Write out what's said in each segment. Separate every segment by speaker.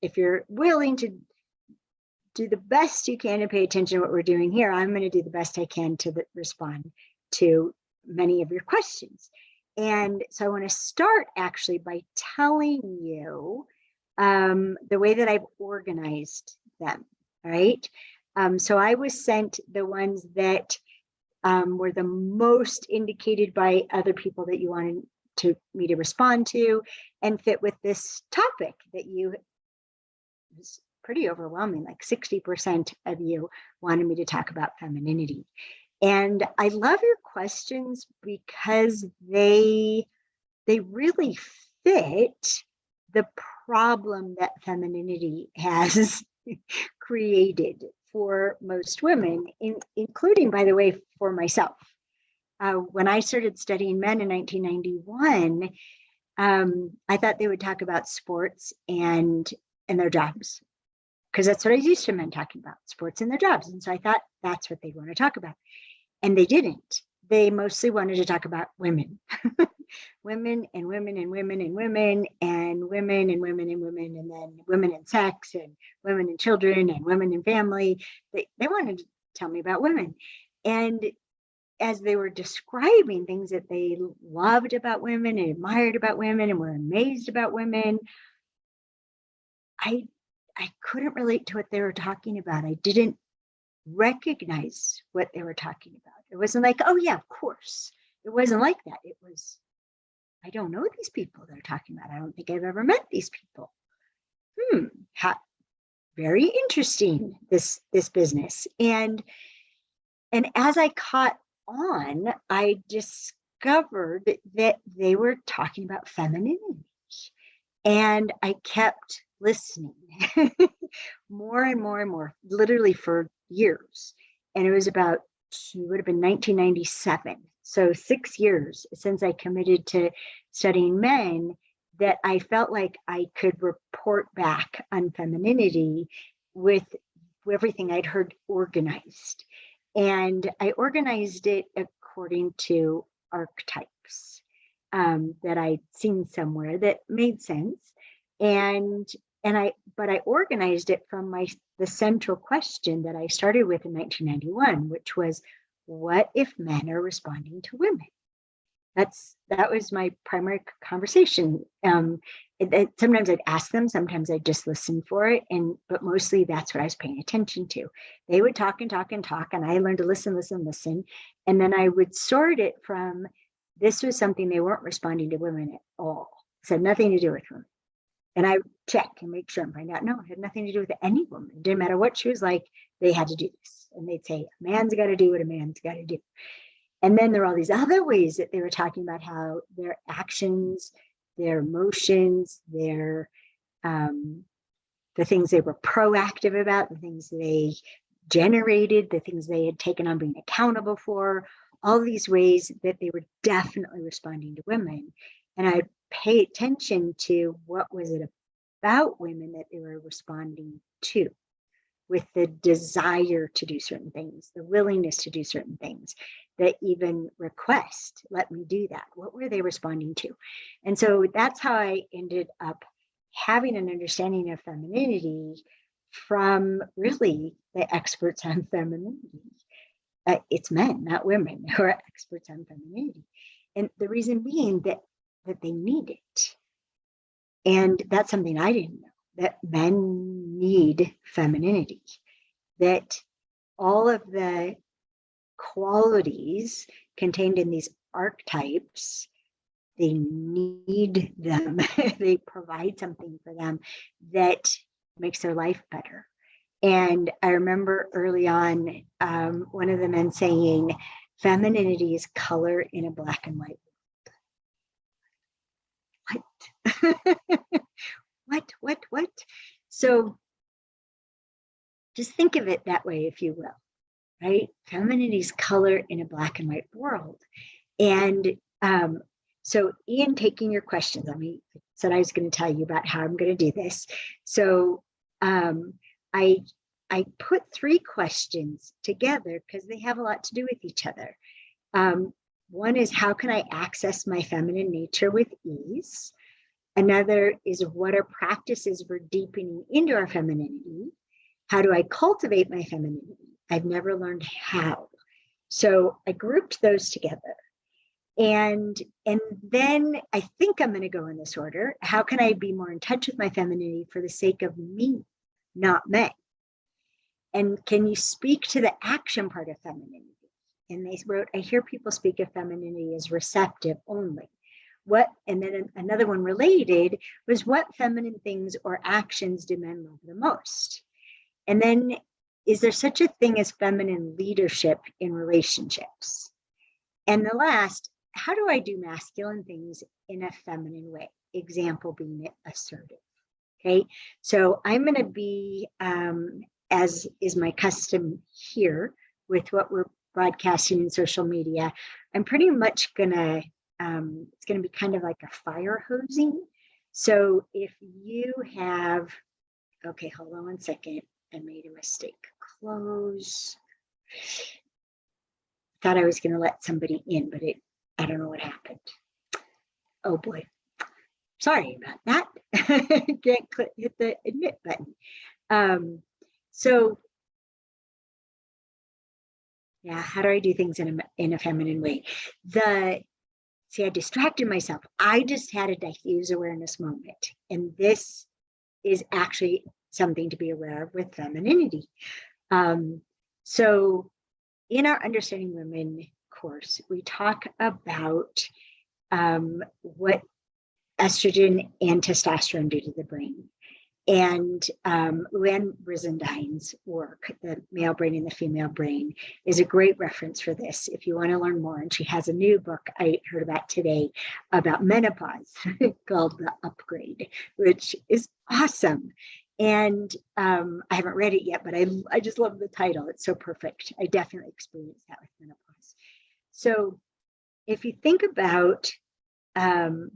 Speaker 1: if you're willing to do the best you can to pay attention to what we're doing here, I'm going to do the best I can to respond to many of your questions. And so I want to start actually by telling you the way that I've organized them, right? So I was sent the ones that were the most indicated by other people that you wanted me to respond to and fit with this topic that you, was pretty overwhelming, like 60% of you wanted me to talk about femininity. And I love your questions because they really fit the problem that femininity has created for most women, including, by the way, for myself. When I started studying men in 1991, I thought they would talk about sports and their jobs, because that's what I used to men talking about, sports and their jobs. And so I thought that's what they'd want to talk about. And they didn't. They mostly wanted to talk about women. Women and women and women and women and women and women and women, and then women and sex and women and children and women and family. They wanted to tell me about women. And as they were describing things that they loved about women and admired about women and were amazed about women, I couldn't relate to what they were talking about. I didn't recognize what they were talking about. It wasn't like, oh yeah, of course. It wasn't like that. It was, I don't know these people they're talking about. I don't think I've ever met these people. Very interesting, this business. And as I caught on, I discovered that they were talking about femininity. And I kept listening more and more and more, literally for years. And it was it would have been 1997. So 6 years since I committed to studying men, that I felt like I could report back on femininity with everything I'd heard organized. And I organized it according to archetypes that I'd seen somewhere that made sense. But I organized it from the central question that I started with in 1991, which was, what if men are responding to women? That was my primary conversation. Sometimes I'd ask them, sometimes I'd just listen for it, but mostly that's what I was paying attention to. They would talk and talk and talk, and I learned to listen, and then I would sort it from, this was something they weren't responding to women at all. It had nothing to do with women. And I check and make sure and find out, no, it had nothing to do with any woman. It didn't matter what she was like, they had to do this. And they'd say, a man's got to do what a man's got to do. And then there are all these other ways that they were talking about how their actions, their emotions, the things they were proactive about, the things they generated, the things they had taken on being accountable for, all these ways that they were definitely responding to women. And I'd pay attention to what was it about women that they were responding to, with the desire to do certain things, the willingness to do certain things, that even request, let me do that. What were they responding to? And so that's how I ended up having an understanding of femininity from really the experts on femininity. It's men, not women, who are experts on femininity. And the reason being that they need it. And that's something I didn't know, that men need femininity, that all of the qualities contained in these archetypes, they need them. They provide something for them that makes their life better. And I remember early on, one of the men saying, femininity is color in a black and white. What? So just think of it that way, if you will, right? Femininity is color in a black and white world. And so Ian, taking your questions, I said I was going to tell you about how I'm going to do this. So I put 3 questions together because they have a lot to do with each other. One is, how can I access my feminine nature with ease? Another is, what are practices for deepening into our femininity? How do I cultivate my femininity? I've never learned how. So I grouped those together. And then I think I'm going to go in this order. How can I be more in touch with my femininity for the sake of me, not me? And can you speak to the action part of femininity? And they wrote, I hear people speak of femininity as receptive only. What, and then another one related was, what feminine things or actions do men love the most? And then, is there such a thing as feminine leadership in relationships? And the last, how do I do masculine things in a feminine way? Example being assertive. Okay, so I'm going to be, as is my custom here with what we're broadcasting in social media, I'm pretty much going to, it's going to be kind of like a fire hosing. So if you have, okay, hold on one second. I made a mistake. Close. Thought I was going to let somebody in, but I don't know what happened. Oh boy. Sorry about that. Can't hit the admit button. So yeah, how do I do things in a feminine way? See, I distracted myself. I just had a diffuse awareness moment, and this is actually something to be aware of with femininity. So in our Understanding Women course, we talk about what estrogen and testosterone do to the brain. And Luann Brisendine's work, The Male Brain and the Female Brain, is a great reference for this if you want to learn more. And she has a new book I heard about today about menopause called The Upgrade, which is awesome. And I haven't read it yet, but I just love the title. It's so perfect. I definitely experienced that with menopause. So if you think about, so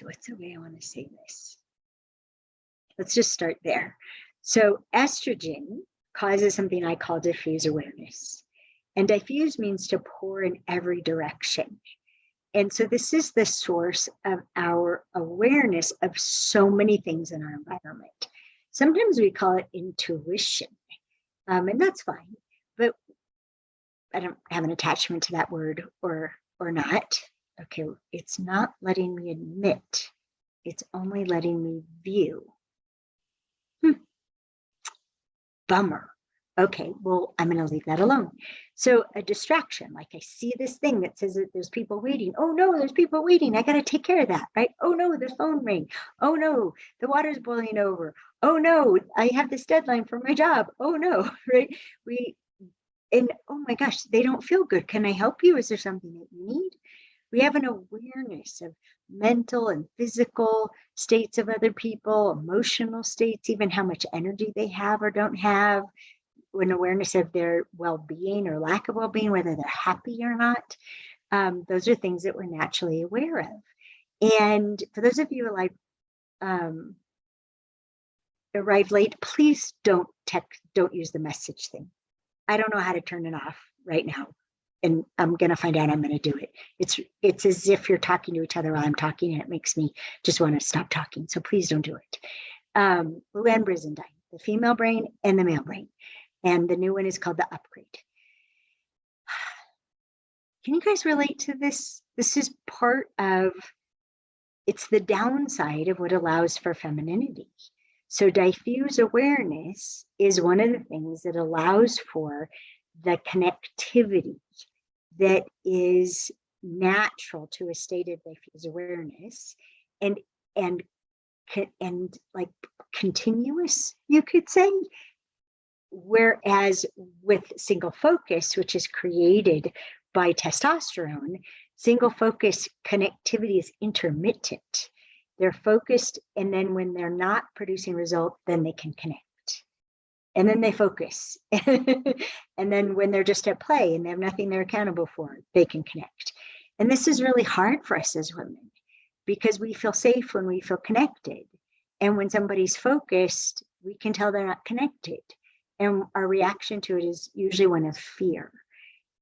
Speaker 1: what's the way I want to say this? Let's just start there. So estrogen causes something I call diffuse awareness. And diffuse means to pour in every direction. And so this is the source of our awareness of so many things in our environment. Sometimes we call it intuition, and that's fine, but I don't have an attachment to that word or not. Okay, it's not letting me admit, it's only letting me view. Bummer. Okay, well, I'm going to leave that alone. So a distraction, like I see this thing that says that there's people waiting. Oh no, there's people waiting. I got to take care of that, right? Oh no, the phone rang. Oh no, the water's boiling over. Oh no, I have this deadline for my job. Oh no, right? And oh my gosh, they don't feel good. Can I help you? Is there something that you need? We have an awareness of mental and physical states of other people, emotional states, even how much energy they have or don't have, an awareness of their well-being or lack of well-being, whether they're happy or not. Those are things that we're naturally aware of. And for those of you who arrive late, please don't use the message thing. I don't know how to turn it off right now. And I'm going to find out I'm going to do it. It's as if you're talking to each other while I'm talking, and it makes me just want to stop talking. So please don't do it. Luann Brizendine, The Female Brain and the Male Brain. And the new one is called The Upgrade. Can you guys relate to this? This is part of, it's the downside of what allows for femininity. So diffuse awareness is one of the things that allows for the connectivity that is natural to a state of diffuse awareness and like continuous, you could say. Whereas with single focus, which is created by testosterone, single focus connectivity is intermittent. They're focused, and then when they're not producing result, then they can connect. And then they focus. And then when they're just at play and they have nothing they're accountable for, they can connect. And this is really hard for us as women because we feel safe when we feel connected. And when somebody's focused, we can tell they're not connected. And our reaction to it is usually one of fear.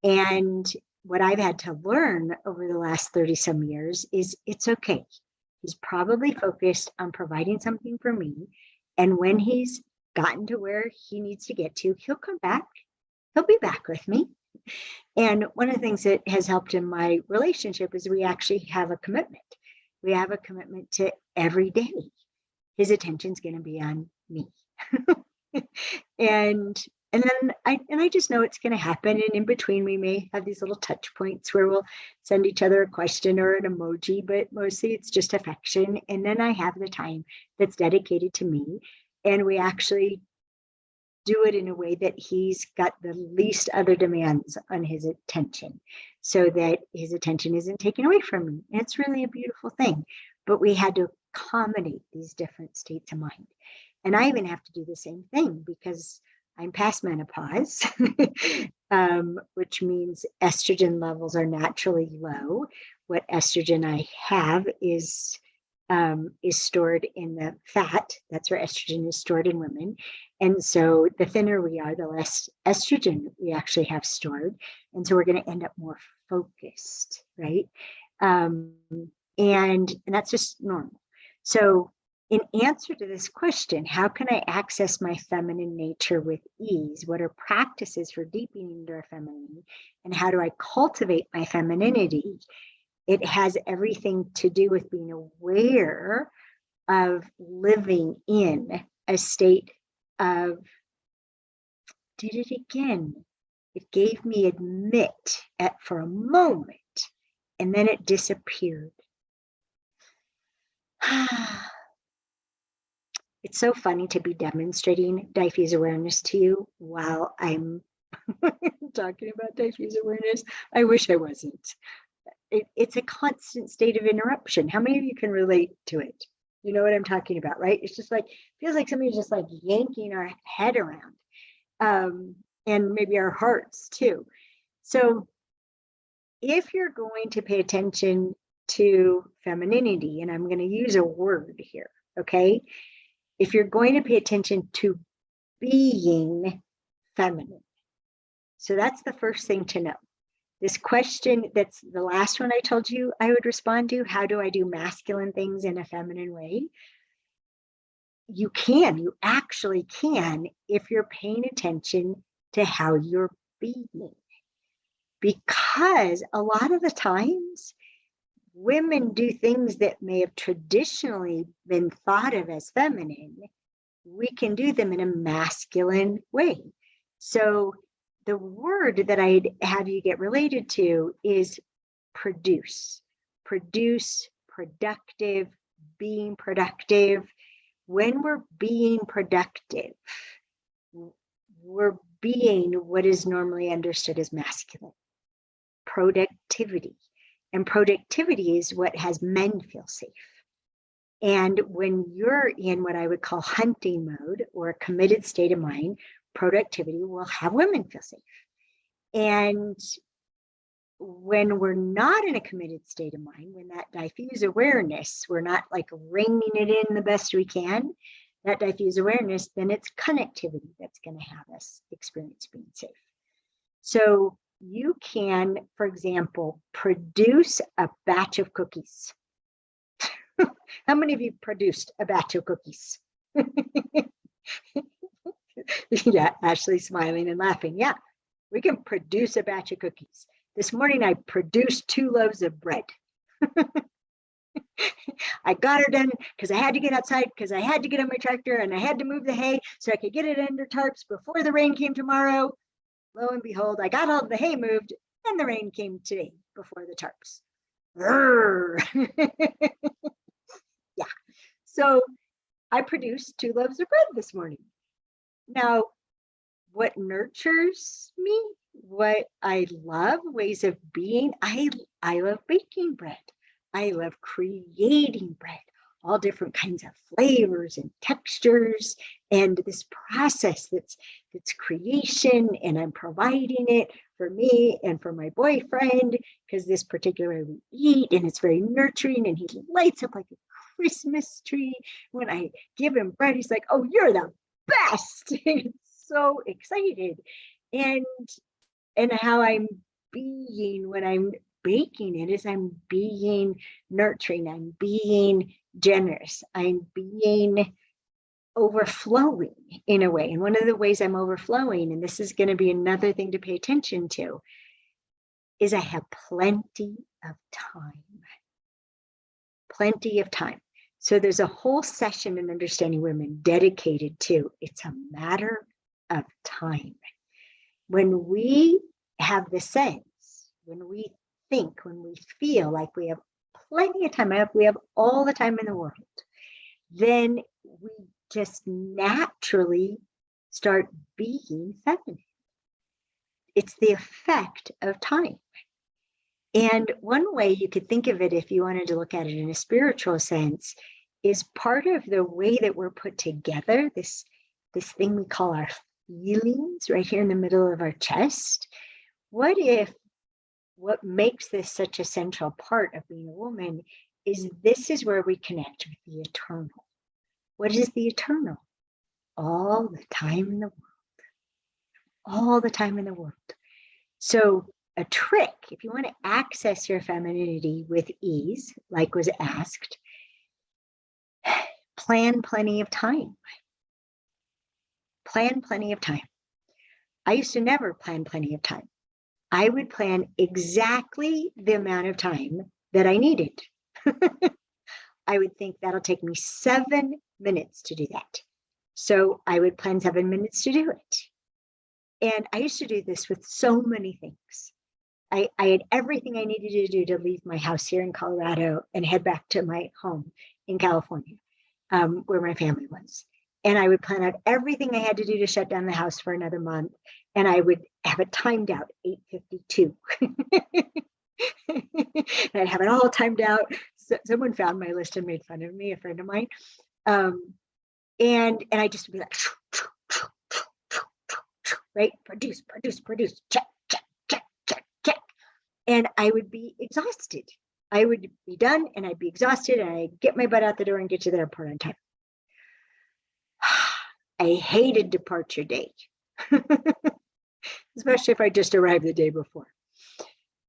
Speaker 1: And what I've had to learn over the last 30 some years is it's okay. He's probably focused on providing something for me. And when he's gotten to where he needs to get to, he'll come back. He'll be back with me. And one of the things that has helped in my relationship is we actually have a commitment. We have a commitment to every day. His attention's going to be on me. and then I just know it's going to happen. And in between, we may have these little touch points where we'll send each other a question or an emoji, but mostly it's just affection. And then I have the time that's dedicated to me. And we actually do it in a way that he's got the least other demands on his attention so that his attention isn't taken away from me. And it's really a beautiful thing. But we had to accommodate these different states of mind. And I even have to do the same thing because I'm past menopause, which means estrogen levels are naturally low. What estrogen I have is stored in the fat. That's where estrogen is stored in women. And so the thinner we are, the less estrogen we actually have stored. And so we're going to end up more focused, right? And that's just normal. So in answer to this question, how can I access my feminine nature with ease? What are practices for deepening into our femininity? And how do I cultivate my femininity? It has everything to do with being aware of living in a state of, did it again. It gave me admit for a moment, and then it disappeared. It's so funny to be demonstrating diffuse awareness to you while I'm talking about diffuse awareness. I wish I wasn't. It's a constant state of interruption. How many of you can relate to it? You know what I'm talking about, right? It's just like, feels like somebody's just like yanking our head around, and maybe our hearts too. So if you're going to pay attention to femininity, and I'm going to use a word here, okay? If you're going to pay attention to being feminine, so that's the first thing to know. This question, that's the last one I told you I would respond to, how do I do masculine things in a feminine way? You actually can, if you're paying attention to how you're being. Because a lot of the times, women do things that may have traditionally been thought of as feminine. We can do them in a masculine way. So the word that I'd have you get related to is produce. Produce, productive, being productive. When we're being productive, we're being what is normally understood as masculine. Productivity. And productivity is what has men feel safe. And when you're in what I would call hunting mode or a committed state of mind, productivity will have women feel safe. And when we're not in a committed state of mind, when that diffuse awareness, we're not like ringing it in the best we can, that diffuse awareness, then it's connectivity that's going to have us experience being safe. So you can, for example, produce a batch of cookies. How many of you produced a batch of cookies? Yeah, Ashley's smiling and laughing. Yeah, we can produce a batch of cookies. This morning, I produced 2 loaves of bread. I got her done because I had to get outside, because I had to get on my tractor and I had to move the hay so I could get it under tarps before the rain came tomorrow. Lo and behold, I got all the hay moved and the rain came today before the tarps. Yeah. So I produced 2 loaves of bread this morning. Now, what nurtures me, what I love, ways of being, I love baking bread. I love creating bread, all different kinds of flavors and textures, and this process that's creation, and I'm providing it for me and for my boyfriend, because this particular way we eat, and it's very nurturing, and he lights up like a Christmas tree. When I give him bread, he's like, oh, you're the best. So excited. And how I'm being when I'm baking it is I'm being nurturing, I'm being generous, I'm being overflowing in a way. And one of the ways I'm overflowing, and this is going to be another thing to pay attention to, is I have plenty of time. Plenty of time. So there's a whole session in Understanding Women dedicated to it's a matter of time. When we have the sense, when we think, when we feel like we have plenty of time, we have all the time in the world, then we just naturally start being feminine. It's the effect of time. And one way you could think of it, if you wanted to look at it in a spiritual sense, is part of the way that we're put together, this thing we call our feelings right here in the middle of our chest. What if what makes this such a central part of being a woman is this is where we connect with the eternal. What is the eternal? All the time in the world. All the time in the world. So a trick, if you want to access your femininity with ease, like was asked, plan plenty of time. Plan plenty of time. I used to never plan plenty of time. I would plan exactly the amount of time that I needed. I would think that'll take me 7 minutes to do that. So I would plan 7 minutes to do it. And I used to do this with so many things. I had everything I needed to do to leave my house here in Colorado and head back to my home in California, where my family was. And I would plan out everything I had to do to shut down the house for another month. And I would have it timed out, 8:52. I'd have it all timed out. So someone found my list and made fun of me, a friend of mine. And I just would be like, right? Produce, check. And I would be exhausted. I would be done and I'd be exhausted and I'd get my butt out the door and get to the airport on time. I hated departure date, especially if I just arrived the day before.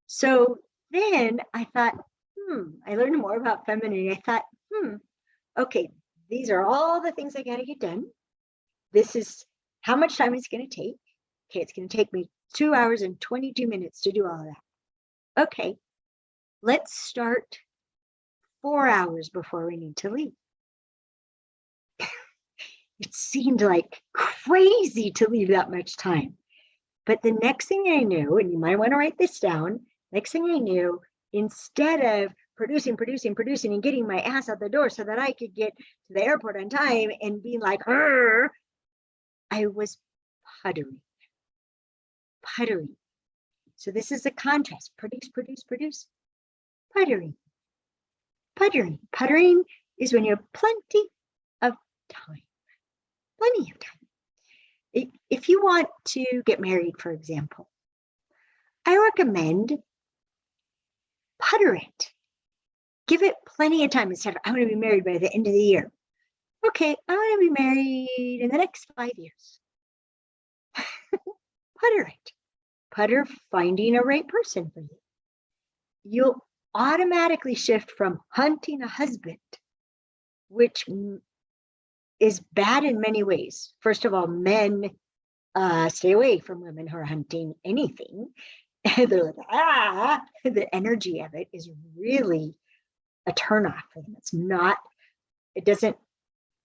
Speaker 1: So then I thought, I learned more about femininity. I thought, okay, these are all the things I got to get done. This is how much time it's going to take. Okay, it's going to take me 2 hours and 22 minutes to do all of that. Okay, let's start 4 hours before we need to leave. It seemed like crazy to leave that much time. But the next thing I knew, and you might want to write this down, next thing I knew, instead of producing and getting my ass out the door so that I could get to the airport on time and being like, I was puttering. So this is a contrast. Produce. Puttering. Puttering is when you have plenty of time. Plenty of time. If you want to get married, for example, I recommend putter it. Give it plenty of time instead of, I want to be married by the end of the year. Okay, I want to be married in the next 5 years. Putter it. Putter finding a right person for you. You'll automatically shift from hunting a husband, which is bad in many ways. First of all, men stay away from women who are hunting anything. They're like, the energy of it is really a turnoff for them. It doesn't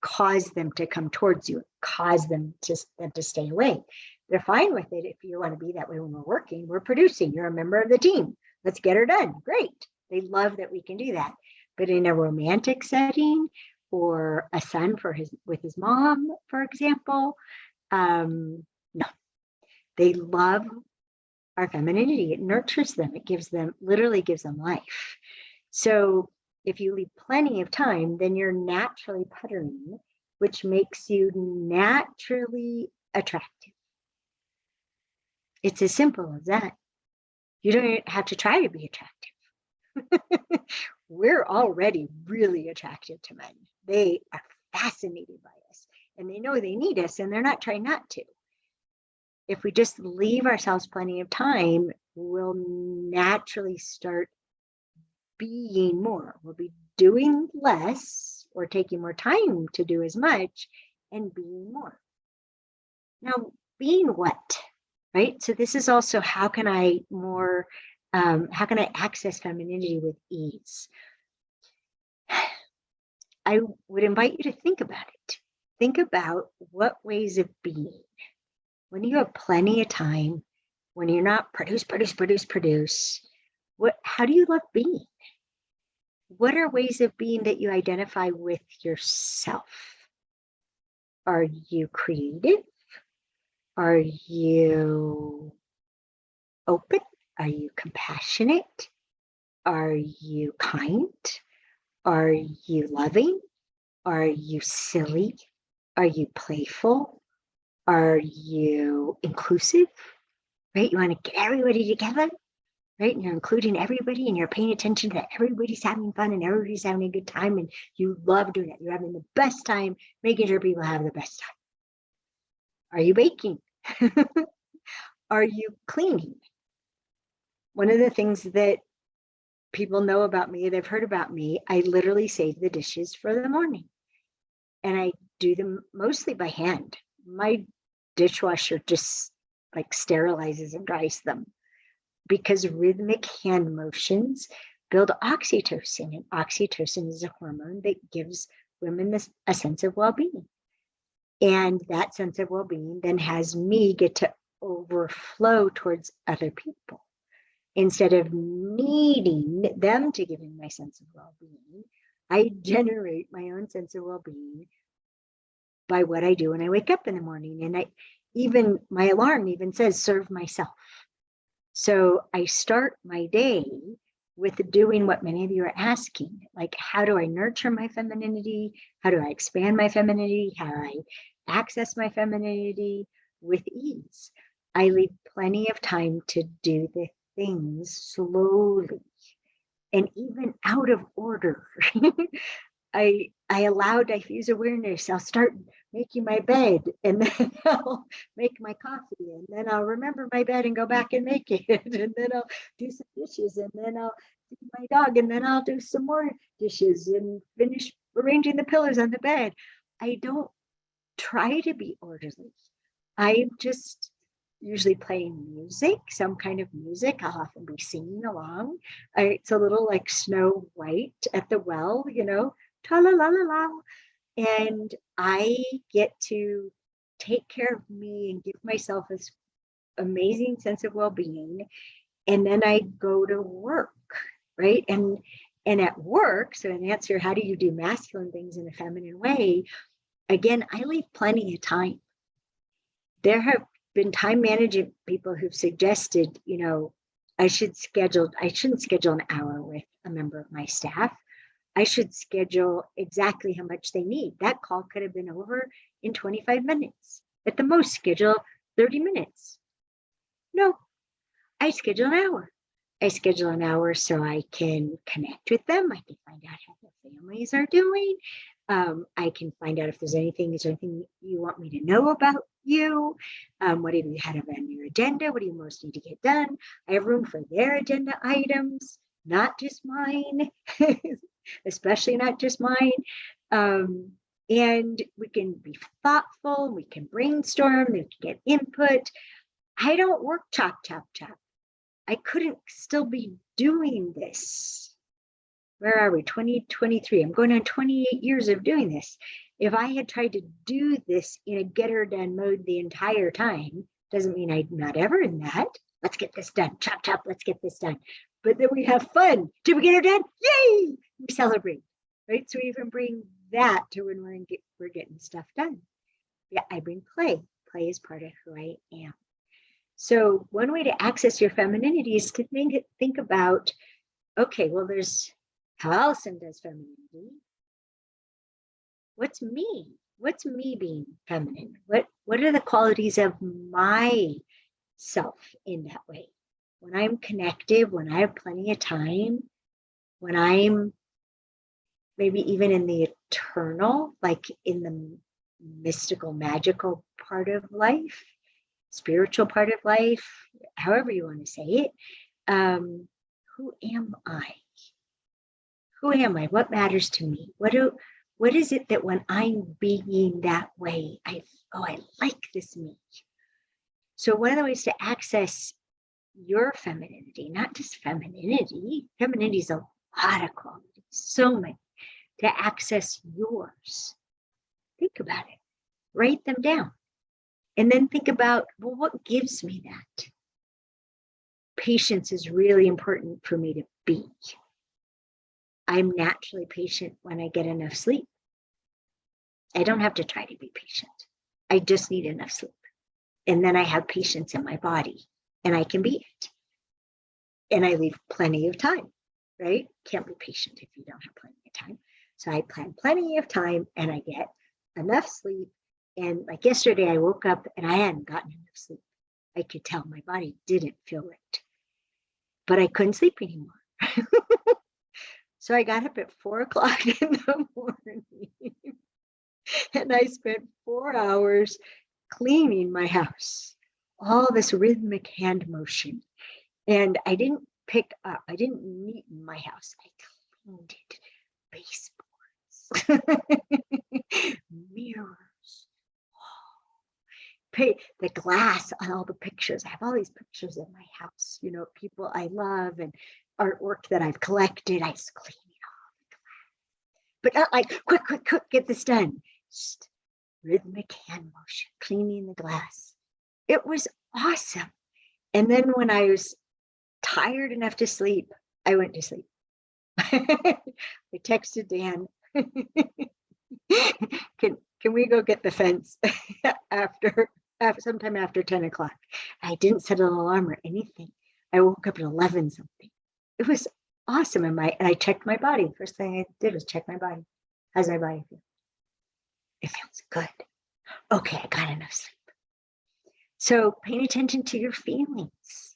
Speaker 1: cause them to come towards you, it causes them to stay away. They're fine with it if you want to be that way when we're working. We're producing, you're a member of the team. Let's get her done. Great. They love that we can do that. But in a romantic setting, or a son with his mom, for example, no. They love our femininity. It nurtures them. It literally gives them life. So if you leave plenty of time, then you're naturally puttering, which makes you naturally attractive. It's as simple as that. You don't have to try to be attractive. We're already really attracted to men. They are fascinated by us and they know they need us and they're not trying not to. If we just leave ourselves plenty of time, we'll naturally start being more. We'll be doing less or taking more time to do as much and being more. Now, being what, right? So this is also how can I access femininity with ease? I would invite you to think about it. Think about what ways of being, when you have plenty of time, when you're not produce, how do you love being? What are ways of being that you identify with yourself? Are you creative? Are you open? Are you compassionate? Are you kind? Are you loving? Are you silly? Are you playful? Are you inclusive? Right? You want to get everybody together, right? And you're including everybody and you're paying attention that everybody's having fun and everybody's having a good time and you love doing it. You're having the best time, making sure people have the best time. Are you baking? Are you cleaning? One of the things that people know about me, they've heard about me, I literally save the dishes for the morning. And I do them mostly by hand. My dishwasher just like sterilizes and dries them because rhythmic hand motions build oxytocin. And oxytocin is a hormone that gives women a sense of well-being. And that sense of well-being then has me get to overflow towards other people. Instead of needing them to give me my sense of well-being, I generate my own sense of well-being by what I do when I wake up in the morning. And my alarm even says, serve myself. So I start my day with doing what many of you are asking, like, how do I nurture my femininity? How do I expand my femininity? How do I access my femininity with ease? I leave plenty of time to do the things slowly and even out of order. I allow diffuse awareness. I'll start making my bed and then I'll make my coffee and then I'll remember my bed and go back and make it. And then I'll do some dishes and then I'll feed my dog and then I'll do some more dishes and finish arranging the pillows on the bed. I don't try to be orderly. I'm just usually playing music, some kind of music. I'll often be singing along. It's a little like Snow White at the well, ta la la la la. And I get to take care of me and give myself this amazing sense of well-being. And then I go to work, right? And at work, so in answer, how do you do masculine things in a feminine way? Again, I leave plenty of time. There have been time management people who've suggested, I shouldn't schedule an hour with a member of my staff. I should schedule exactly how much they need. That call could have been over in 25 minutes. At the most, schedule 30 minutes. No, I schedule an hour. I schedule an hour so I can connect with them. I can find out how their families are doing. I can find out if is there anything you want me to know about you? What have you had on your agenda? What do you most need to get done? I have room for their agenda items, not just mine, especially not just mine. And we can be thoughtful, we can brainstorm, we can get input. I don't work chop, chop, chop. I couldn't still be doing this. Where are we? 2023. I'm going on 28 years of doing this. If I had tried to do this in a get her done mode the entire time, doesn't mean I'm not ever in that. Let's get this done. Chop, chop, let's get this done. But then we have fun. Did we get her done? Yay! We celebrate, right? So we even bring that to when we're getting stuff done. Yeah, I bring play. Play is part of who I am. So one way to access your femininity is to think about, okay, well, there's how Alison does femininity. What's me? What's me being feminine? What are the qualities of my self in that way? When I'm connected, when I have plenty of time, when I'm maybe even in the eternal, like in the mystical, magical part of life. spiritual part of life, however you want to say it. Who am I? Who am I? What matters to me? What is it that when I'm being that way, I like this me. So one of the ways to access your femininity, not just femininity, femininity is a lot of qualities, so many, to access yours. Think about it, write them down, and then think about, well, what gives me that? Patience is really important for me to be. I'm naturally patient when I get enough sleep. I don't have to try to be patient. I just need enough sleep. And then I have patience in my body and I can be it. And I leave plenty of time, right? Can't be patient if you don't have plenty of time. So I plan plenty of time and I get enough sleep. And like yesterday, I woke up and I hadn't gotten enough sleep. I could tell my body didn't feel right, but I couldn't sleep anymore. So I got up at 4 o'clock in the morning and I spent 4 hours cleaning my house, all this rhythmic hand motion. And I didn't neaten my house. I cleaned it. Baseboards, mirrors, the glass on all the pictures. I have all these pictures in my house, people I love and artwork that I've collected. I just clean it off, but not like quick, get this done. Just rhythmic hand motion, cleaning the glass. It was awesome. And then when I was tired enough to sleep, I went to sleep. I texted Dan, can we go get the fence sometime after 10 o'clock? I didn't set an alarm or anything. I woke up at 11 something. It was awesome. And I checked my body. First thing I did was check my body. How's my body feel? It feels good. Okay, I got enough sleep. So paying attention to your feelings.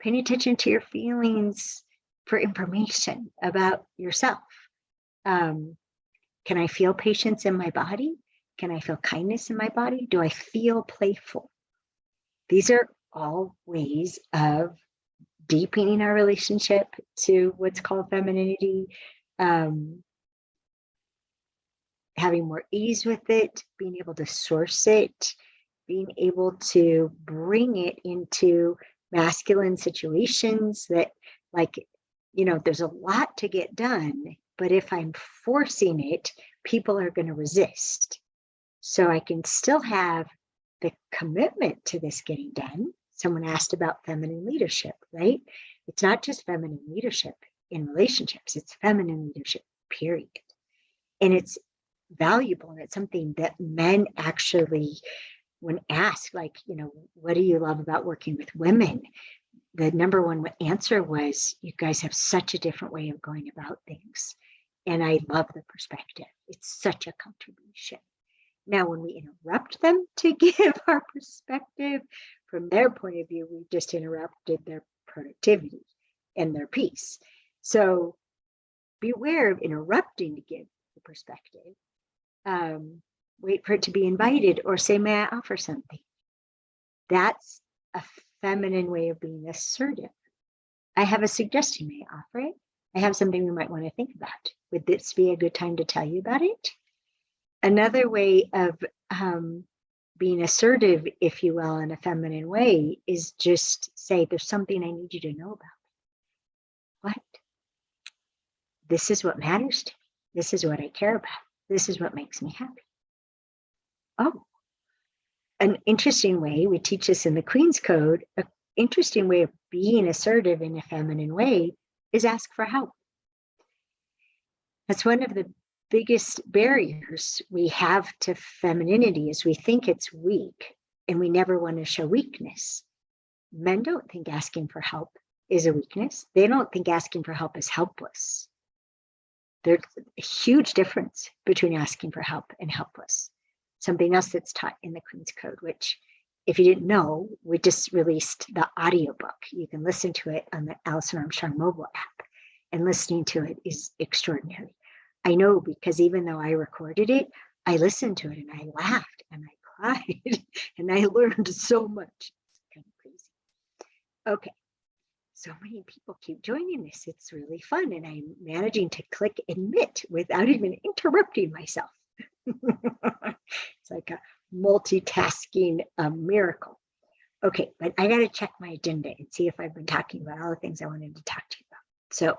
Speaker 1: Paying attention to your feelings for information about yourself. Can I feel patience in my body? Can I feel kindness in my body? Do I feel playful? These are all ways of deepening our relationship to what's called femininity, having more ease with it, being able to source it, being able to bring it into masculine situations that, there's a lot to get done, but if I'm forcing it, people are going to resist. So I can still have the commitment to this getting done. Someone asked about feminine leadership, right? It's not just feminine leadership in relationships, it's feminine leadership, period. And it's valuable, and it's something that men actually, when asked, what do you love about working with women? The number one answer was, you guys have such a different way of going about things. And I love the perspective. It's such a contribution. Now, when we interrupt them to give our perspective from their point of view, we just interrupted their productivity and their peace. So beware of interrupting to give the perspective. Wait for it to be invited or say, may I offer something? That's a feminine way of being assertive. I have a suggestion, may I offer it? I have something we might want to think about. Would this be a good time to tell you about it? Another way of being assertive, if you will, in a feminine way is just say, there's something I need you to know about. What? This is what matters to me. This is what I care about. This is what makes me happy. Oh, an interesting way, we teach this in the Queen's Code, an interesting way of being assertive in a feminine way is ask for help. That's one of the biggest barriers we have to femininity is we think it's weak and we never want to show weakness. Men don't think asking for help is a weakness. They don't think asking for help is helpless. There's a huge difference between asking for help and helpless. Something else that's taught in the Queen's Code, which if you didn't know, we just released the audiobook. You can listen to it on the Alison Armstrong mobile app, and listening to it is extraordinary. I know, because even though I recorded it, I listened to it and I laughed and I cried and I learned so much. It's kind of crazy. Okay. So many people keep joining this. It's really fun. And I'm managing to click admit without even interrupting myself. It's like a multitasking miracle. Okay, but I got to check my agenda and see if I've been talking about all the things I wanted to talk to you about. So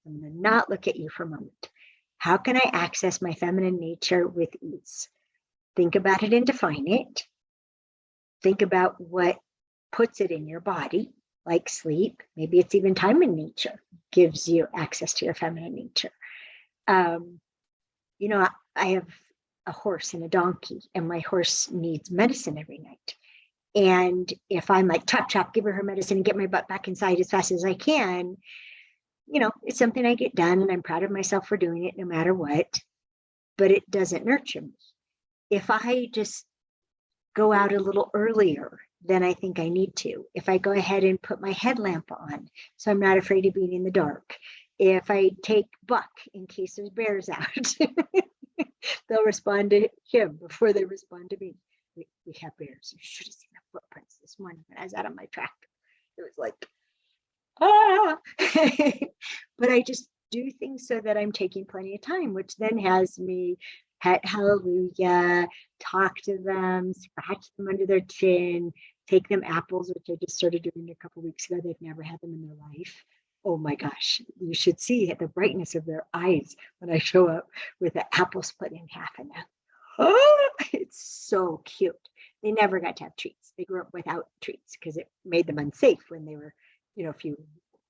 Speaker 1: I'm going to not look at you for a moment. How can I access my feminine nature with ease? Think about it and define it. Think about what puts it in your body, like sleep. Maybe it's even time in nature gives you access to your feminine nature. You know, I have a horse and a donkey, and my horse needs medicine every night. And if I'm like, chop, chop, give her medicine and get my butt back inside as fast as I can, you know, it's something I get done and I'm proud of myself for doing it no matter what, but it doesn't nurture me. If I just go out a little earlier than I think I need to, if I go ahead and put my headlamp on so I'm not afraid of being in the dark, if I take Buck in case there's bears out, they'll respond to him before they respond to me. We have bears. You should have seen the footprints this morning when I was out on my tractor. It was like, ah. But I just do things so that I'm taking plenty of time, which then has me pet hallelujah, talk to them, scratch them under their chin, take them apples, which I just started doing a couple of weeks ago. They've never had them in their life. Oh my gosh, you should see the brightness of their eyes when I show up with an apple split in half and oh, it's so cute. They never got to have treats. They grew up without treats because it made them unsafe when they were, you know, if you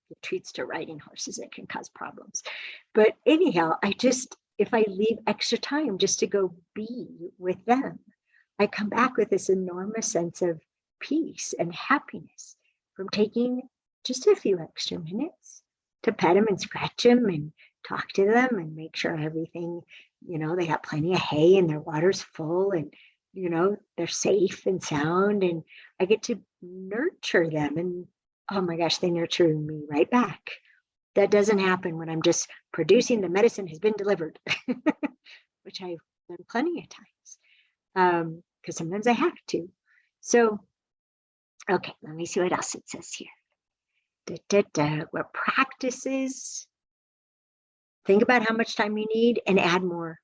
Speaker 1: give treats to riding horses, it can cause problems. But anyhow, if I leave extra time just to go be with them, I come back with this enormous sense of peace and happiness from taking just a few extra minutes to pet them and scratch them and talk to them and make sure everything, you know, they got plenty of hay and their water's full and, you know, they're safe and sound, and I get to nurture them. And oh my gosh, they nurture me right back. That doesn't happen when I'm just producing the medicine has been delivered, which I've done plenty of times because sometimes I have to. So, okay, let me see what else it says here. What practices? Think about how much time you need and add more.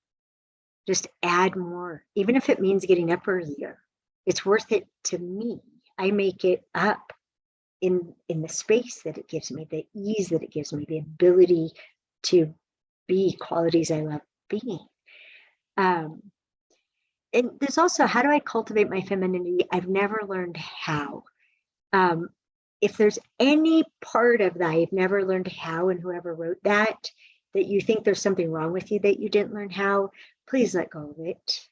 Speaker 1: Just add more, even if it means getting up earlier. It's worth it to me. I make it up in the space that it gives me, the ease that it gives me, the ability to be qualities I love being. And there's also, how do I cultivate my femininity? I've never learned how. If there's any part of that I've never learned how, and whoever wrote that you think there's something wrong with you that you didn't learn how, please let go of it.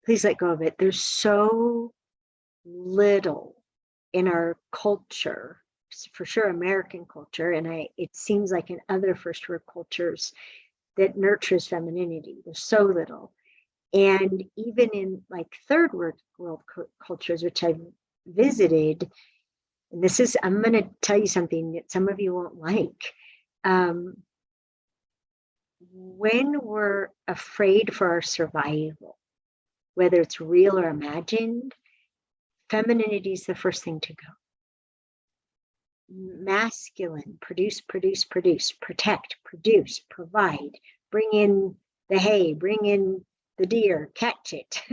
Speaker 1: Please let go of it. There's so little in our culture, for sure American culture, and it seems like in other first world cultures, that nurtures femininity. There's so little. And even in like third world cultures, which I've visited, and this is, I'm going to tell you something that some of you won't like. When we're afraid for our survival, whether it's real or imagined, femininity is the first thing to go. Masculine, produce, protect, produce, provide, bring in the hay, bring in the deer, catch it,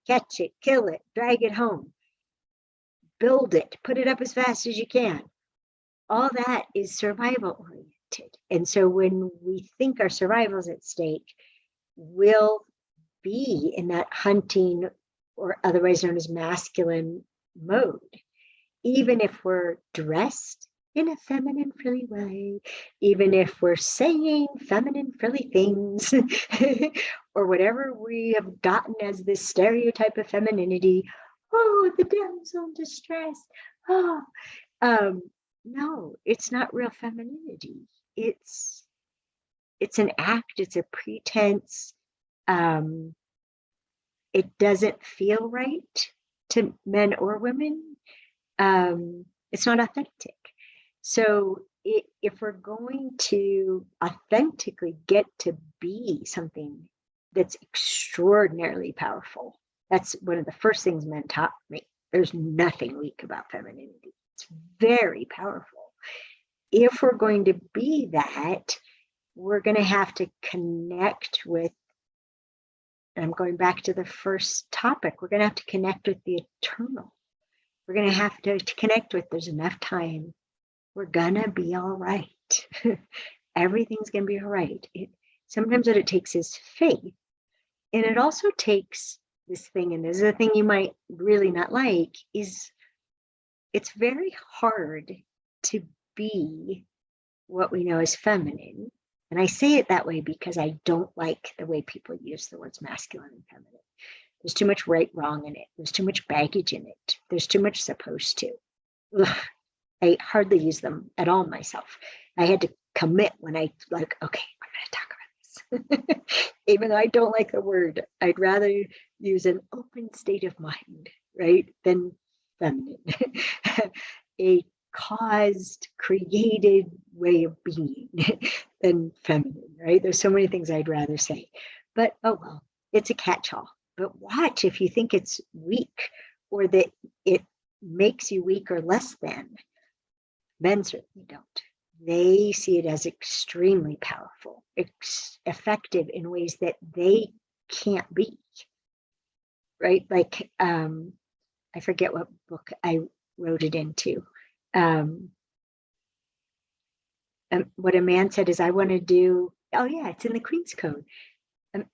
Speaker 1: catch it, kill it, drag it home, build it, put it up as fast as you can. All that is survival oriented. And so when we think our survival is at stake, we'll be in that hunting, or otherwise known as masculine mode, even if we're dressed in a feminine, frilly way, even if we're saying feminine, frilly things, or whatever we have gotten as this stereotype of femininity. Oh, the damsel in distress. Oh, no, it's not real femininity. It's an act. It's a pretense. It doesn't feel right to men or women. It's not authentic. So if we're going to authentically get to be something that's extraordinarily powerful, That's one of the first things men taught me. There's nothing weak about femininity. It's very powerful. If we're going to be that, we're going to have to connect with, and I'm going back to the first topic, we're going to have to connect with the eternal. We're going to have to connect with, there's enough time. We're going to be all right. Everything's going to be all right. Sometimes what it takes is faith. And it also takes this thing, and this is a thing you might really not like, is it's very hard to be what we know as feminine. And I say it that way because I don't like the way people use the words masculine and feminine. There's too much right, wrong in it. There's too much baggage in it. There's too much supposed to. Ugh, I hardly use them at all myself. I had to commit when I like, okay, I'm going to talk about this. Even though I don't like the word, I'd rather use an open state of mind, right, than feminine. A caused, created way of being than feminine, right? There's so many things I'd rather say. But oh well, it's a catch-all. But watch if you think it's weak or that it makes you weak or less than. Men certainly don't. They see it as extremely powerful, effective in ways that they can't be, right? Like, I forget what book I wrote it into. What a man said is, I want to do, oh yeah, it's in the Queen's Code.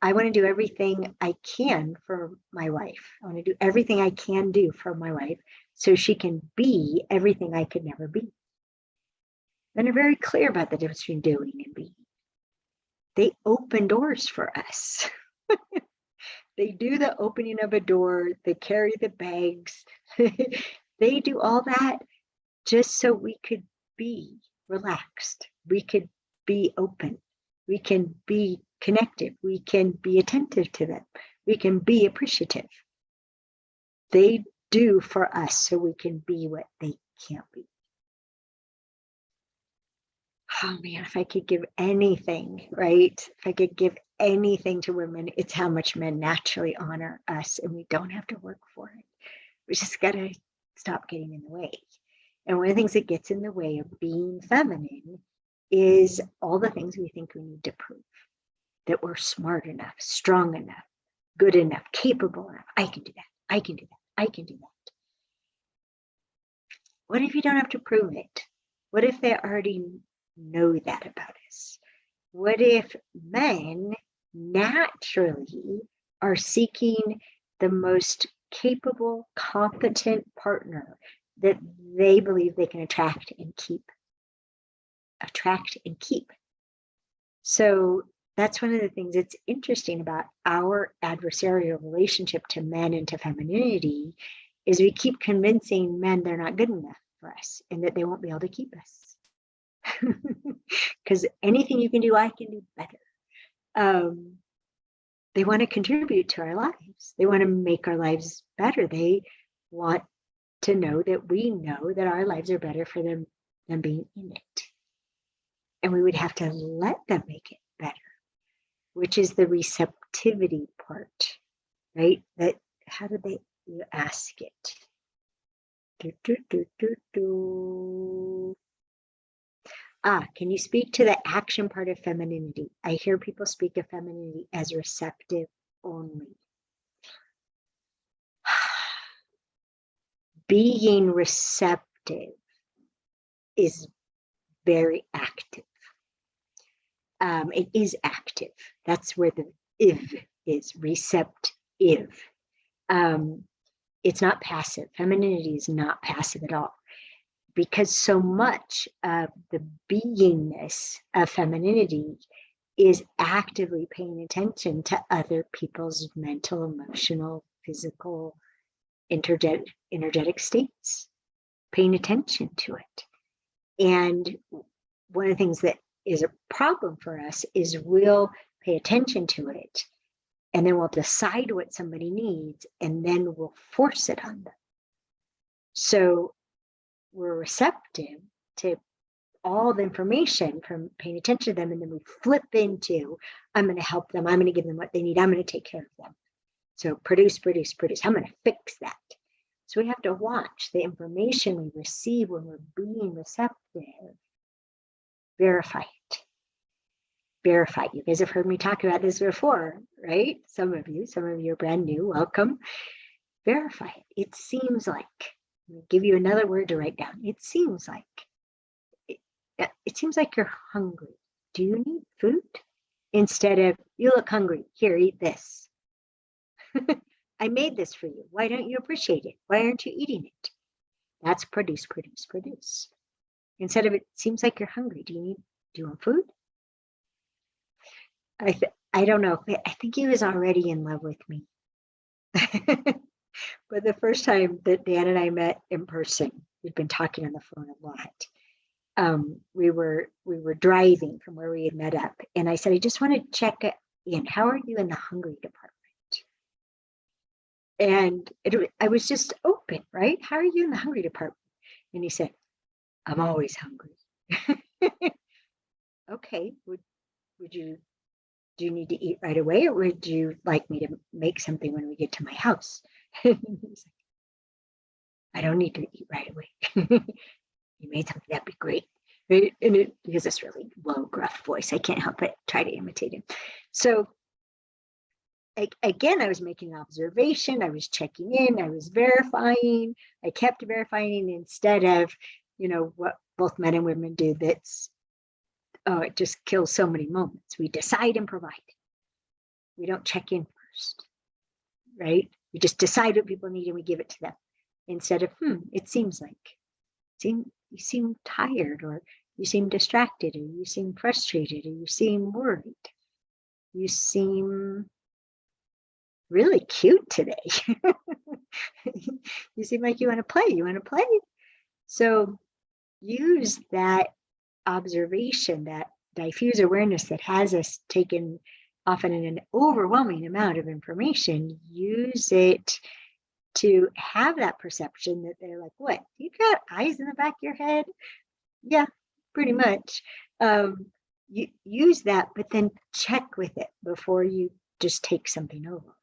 Speaker 1: I want to do everything I can for my wife. I want to do everything I can do for my wife so she can be everything I could never be. And they're very clear about the difference between doing and being. They open doors for us. They do the opening of a door, they carry the bags, they do all that just so we could be relaxed, we could be open, we can be connected, we can be attentive to them, we can be appreciative. They do for us so we can be what they can't be. Oh man, if I could give anything, right? If I could give anything to women, it's how much men naturally honor us and we don't have to work for it. We just got to stop getting in the way. And one of the things that gets in the way of being feminine is all the things we think we need to prove. That we're smart enough, strong enough, good enough, capable enough. I can do that. I can do that. I can do that. What if you don't have to prove it? What if they already know that about us? What if men naturally are seeking the most capable, competent partner that they believe they can attract and keep? So that's one of the things that's interesting about our adversarial relationship to men and to femininity is we keep convincing men they're not good enough for us and that they won't be able to keep us. Because anything you can do, I can do better. They want to contribute to our lives. They want to make our lives better. They want to know that we know that our lives are better for them than being in it. And we would have to let them make it better, which is the receptivity part, right? That how do you ask it? Can you speak to the action part of femininity? I hear people speak of femininity as receptive only. Being receptive is very active. It is active. That's where the "if" is, receptive. It's not passive. Femininity is not passive at all. Because so much of the beingness of femininity is actively paying attention to other people's mental, emotional, physical, energetic states, paying attention to it. And one of the things that is a problem for us is we'll pay attention to it and then we'll decide what somebody needs and then we'll force it on them. So we're receptive to all the information from paying attention to them, and then we flip into, I'm going to help them, I'm going to give them what they need, I'm going to take care of them. So produce, produce, produce. I'm going to fix that. So we have to watch the information we receive when we're being receptive. Verify it. Verify. You guys have heard me talk about this before, right? Some of you are brand new. Welcome. Verify it. It seems like, I'll give you another word to write down. It seems like you're hungry. Do you need food? Instead of, you look hungry. Here, eat this. I made this for you. Why don't you appreciate it? Why aren't you eating it? That's produce, produce, produce. Instead of, it seems like you're hungry. Do you want food? I don't know. I think he was already in love with me. But the first time that Dan and I met in person, we'd been talking on the phone a lot. We were driving from where we had met up, and I said, I just want to check in. How are you in the hungry department? And I was just open, right? How are you in the hungry department? And he said, I'm always hungry. Okay, do you need to eat right away, or would you like me to make something when we get to my house? He's like, I don't need to eat right away. You made something, that'd be great. Right? And it has this really low, gruff voice. I can't help but try to imitate him. So again, I was making an observation. I was checking in. I was verifying. I kept verifying instead of, what both men and women do. It just kills so many moments. We decide and provide. We don't check in first, right? We just decide what people need and we give it to them instead of, it seems like, you seem tired, or you seem distracted, or you seem frustrated, or you seem worried. You seem really cute today. You seem like you want to play. You want to play? So use that observation, that diffuse awareness that has us taken often in an overwhelming amount of information. Use it to have that perception that they're like, what? You got eyes in the back of your head? Yeah, pretty much. You use that, but then check with it before you just take something over.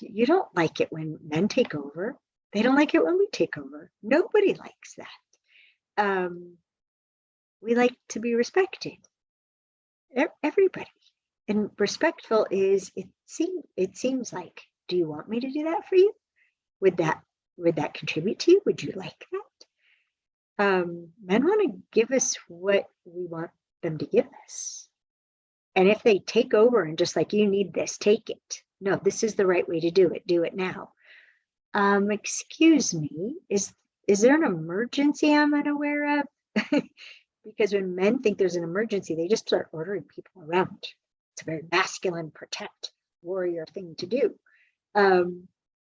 Speaker 1: You don't like it when men take over. They don't like it when we take over. Nobody likes that. We like to be respected. Everybody. And respectful is, it seems like, do you want me to do that for you? Would that contribute to you? Would you like that? Men want to give us what we want them to give us. And if they take over and just like, you need this, take it. No, this is the right way to do it. Do it now. Excuse me, is there an emergency I'm unaware of? Because when men think there's an emergency, they just start ordering people around. It's a very masculine, protect, warrior thing to do. And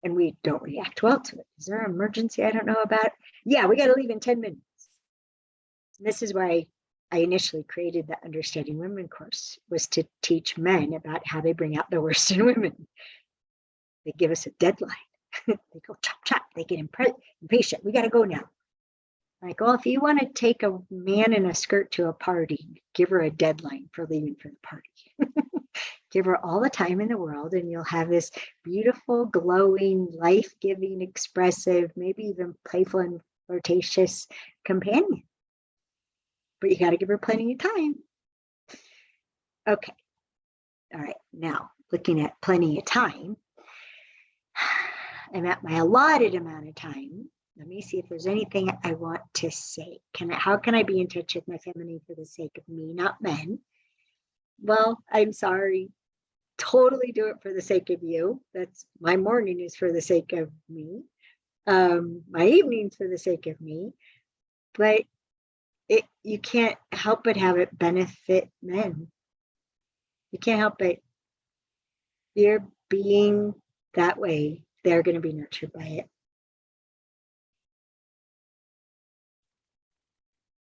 Speaker 1: we don't react well to it. Is there an emergency I don't know about? Yeah, we got to leave in 10 minutes. And this is why I initially created the Understanding Women course, was to teach men about how they bring out the worst in women. They give us a deadline. They go chop, chop. They get impatient. We got to go now. Like, well, if you want to take a man in a skirt to a party, give her a deadline for leaving for the party. Give her all the time in the world, and you'll have this beautiful, glowing, life-giving, expressive, maybe even playful and flirtatious companion. But you got to give her plenty of time. Okay. All right. Now, looking at plenty of time, I'm at my allotted amount of time. Let me see if there's anything I want to say. How can I be in touch with my feminine for the sake of me, not men? Well, I'm sorry. Totally do it for the sake of you. That's my morning is for the sake of me. My evening's for the sake of me. But you can't help but have it benefit men. You can't help it. You're being that way. They're going to be nurtured by it.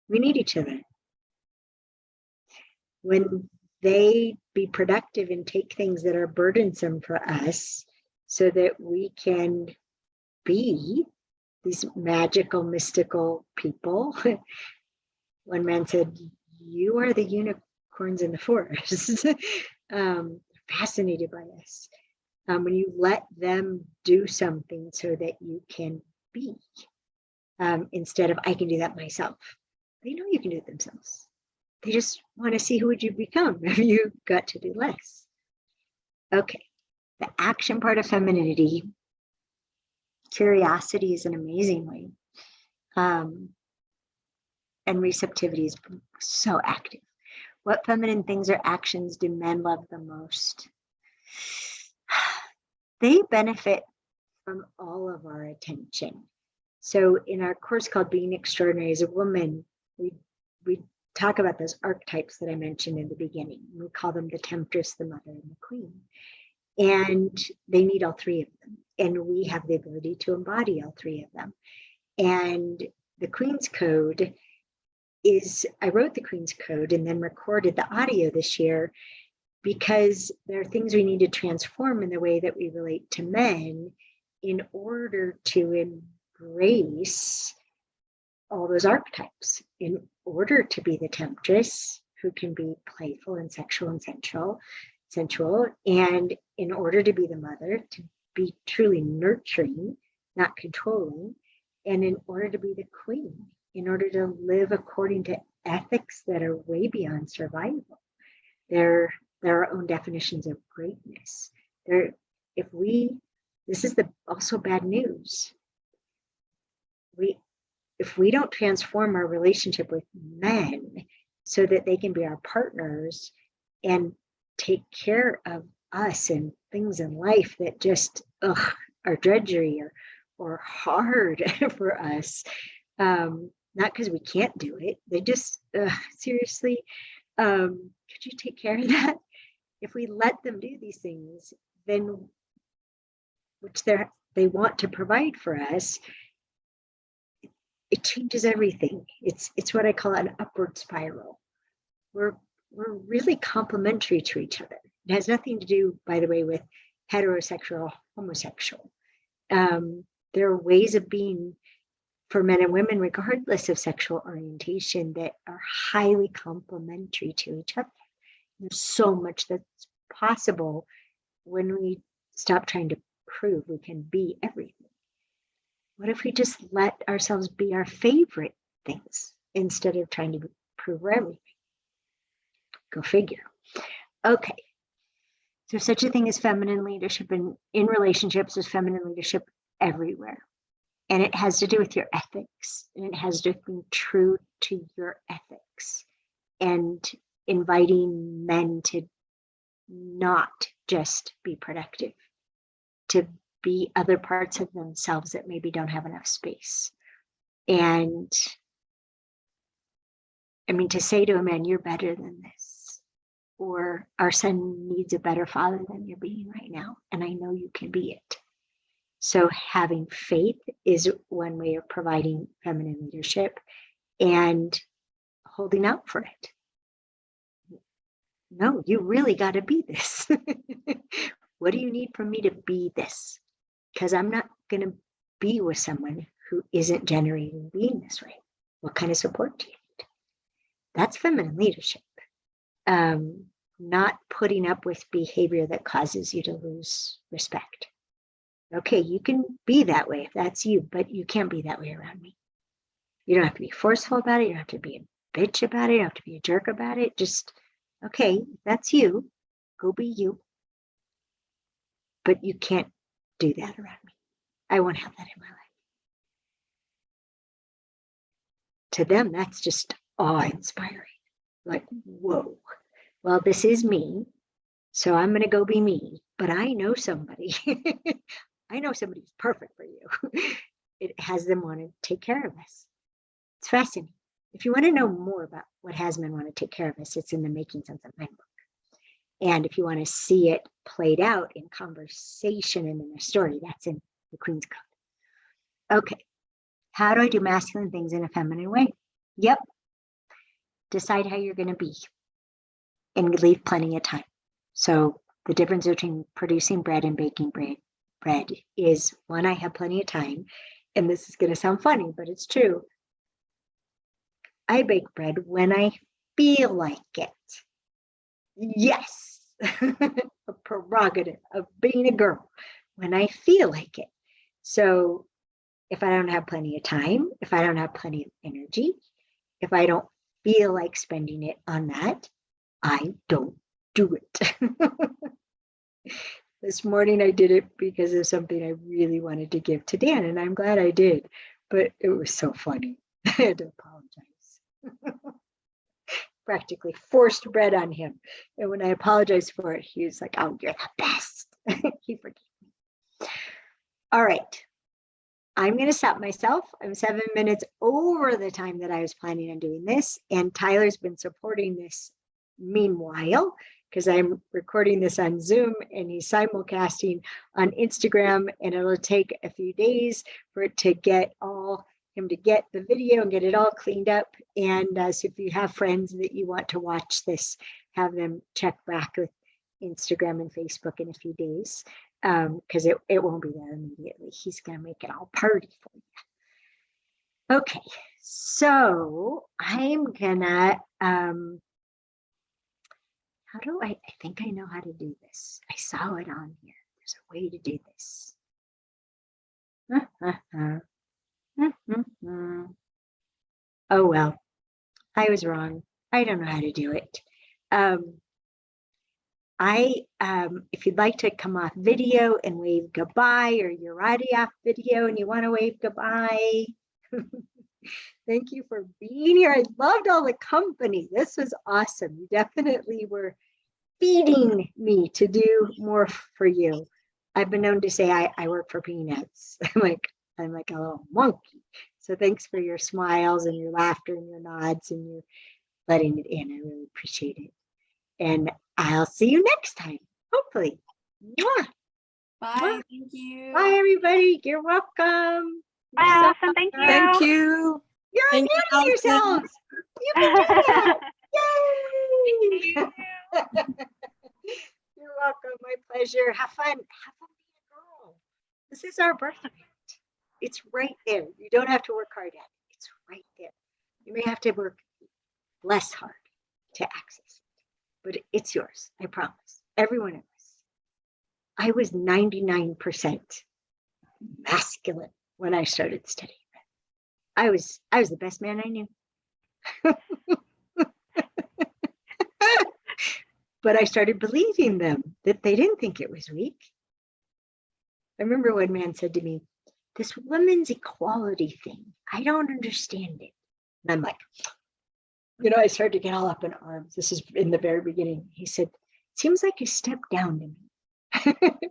Speaker 1: We need each other. When they be productive and take things that are burdensome for us so that we can be these magical, mystical people. One man said, you are the unicorns in the forest. fascinated by this. When you let them do something so that you can be, instead of I can do that myself. They know you can do it themselves. They just want to see who would you become if you got to do less. Okay, the action part of femininity, curiosity is an amazing way. And receptivity is so active. What feminine things or actions do men love the most? They benefit from all of our attention. So in our course called Being Extraordinary as a Woman, we talk about those archetypes that I mentioned in the beginning. We call them the temptress, the mother, and the queen. And they need all three of them. And we have the ability to embody all three of them. And the Queen's Code is, I wrote the Queen's Code and then recorded the audio this year because there are things we need to transform in the way that we relate to men in order to embrace all those archetypes, in order to be the temptress who can be playful and sexual and sensual, and in order to be the mother, to be truly nurturing, not controlling, and in order to be the queen, in order to live according to ethics that are way beyond survival. There are our own definitions of greatness. This is also bad news. If we don't transform our relationship with men so that they can be our partners and take care of us and things in life that just are drudgery or hard for us, not because we can't do it, they just seriously, could you take care of that? If we let them do these things, then which they want to provide for us, it changes everything. It's what I call an upward spiral. We're really complementary to each other. It has nothing to do, by the way, with heterosexual, homosexual. There are ways of being for men and women, regardless of sexual orientation, that are highly complementary to each other. There's so much that's possible when we stop trying to prove we can be everything. What if we just let ourselves be our favorite things instead of trying to prove everything? Go figure. Okay. So such a thing as feminine leadership in relationships is feminine leadership everywhere. And it has to do with your ethics. And it has to do with being true to your ethics and inviting men to not just be productive, to be other parts of themselves that maybe don't have enough space. And I mean, to say to a man, you're better than this, or our son needs a better father than you're being right now, and I know you can be it. So having faith is one way of providing feminine leadership and holding out for it. No, you really got to be this. What do you need from me to be this? Because I'm not going to be with someone who isn't generating being this way. What kind of support do you need? That's feminine leadership. Not putting up with behavior that causes you to lose respect. Okay, you can be that way if that's you, but you can't be that way around me. You don't have to be forceful about it. You don't have to be a bitch about it. You don't have to be a jerk about it. Just, okay, that's you. Go be you. But you can't do that around me. I won't have that in my life. To them, that's just awe-inspiring. Like, whoa. Well, this is me, so I'm going to go be me. But I know somebody. I know somebody who's perfect for you. It has them want to take care of us. It's fascinating. If you want to know more about what has men want to take care of us, it's in the Making Sense of Men book. And if you want to see it played out in conversation and in a story, that's in the Queen's Code. Okay. How do I do masculine things in a feminine way? Yep. Decide how you're going to be and leave plenty of time. So the difference between producing bread and baking bread is, one, I have plenty of time. And this is going to sound funny, but it's true. I bake bread when I feel like it. Yes. A prerogative of being a girl when I feel like it. So if I don't have plenty of time, if I don't have plenty of energy, if I don't feel like spending it on that, I don't do it. This morning I did it because of something I really wanted to give to Dan, and I'm glad I did, but it was so funny. I had to apologize. Practically forced bread on him. And when I apologized for it, he was like, oh, you're the best. He forgave me. All right. I'm going to stop myself. I'm 7 minutes over the time that I was planning on doing this. And Tyler's been supporting this meanwhile, because I'm recording this on Zoom and he's simulcasting on Instagram, and it'll take a few days for it to get him to get the video and get it all cleaned up. And so if you have friends that you want to watch this, have them check back with Instagram and Facebook in a few days, because it won't be there immediately. He's going to make it all party for you. Okay, so I'm gonna, I think I know how to do this. I saw it on here. There's a way to do this. Oh, well, I was wrong. I don't know how to do it. If you'd like to come off video and wave goodbye, or you're already off video and you want to wave goodbye, thank you for being here. I loved all the company. This was awesome. You definitely were feeding me to do more for you. I've been known to say I work for peanuts. I'm like a little monkey. So thanks for your smiles and your laughter and your nods and your letting it in. I really appreciate it. And I'll see you next time, hopefully. Mwah.
Speaker 2: Bye.
Speaker 1: Mwah.
Speaker 2: Thank you.
Speaker 1: Bye, everybody. You're welcome.
Speaker 3: Bye, Allison. Thank you.
Speaker 4: Thank you.
Speaker 1: You're
Speaker 4: Thank you,
Speaker 1: unmuting yourselves. You can do that. Yay. You're welcome. My pleasure. Have fun. Have fun being a girl. This is our birthright. It's right there. You don't have to work hard at it. It's right there. You may have to work less hard to access it, but it's yours. I promise. Every one of us. I was 99% masculine when I started studying. I was the best man I knew. But I started believing them that they didn't think it was weak. I remember one man said to me, this women's equality thing, I don't understand it. And I'm like, I started to get all up in arms. This is in the very beginning. He said, seems like a step down to me.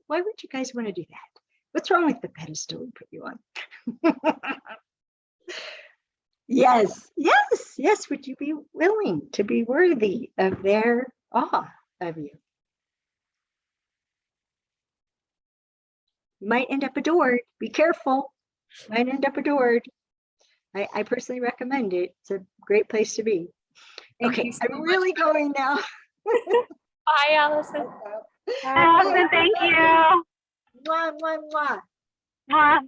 Speaker 1: Why would you guys want to do that? What's wrong with the pedestal we put you on? Yes. Would you be willing to be worthy of their awe of you? You might end up adored. Be careful. Might end up adored. I personally recommend it. It's a great place to be. Okay, I'm really going now.
Speaker 2: Bye, Allison.
Speaker 3: Allison, thank you.
Speaker 1: Mwah, mwah, mwah.
Speaker 3: Mwah.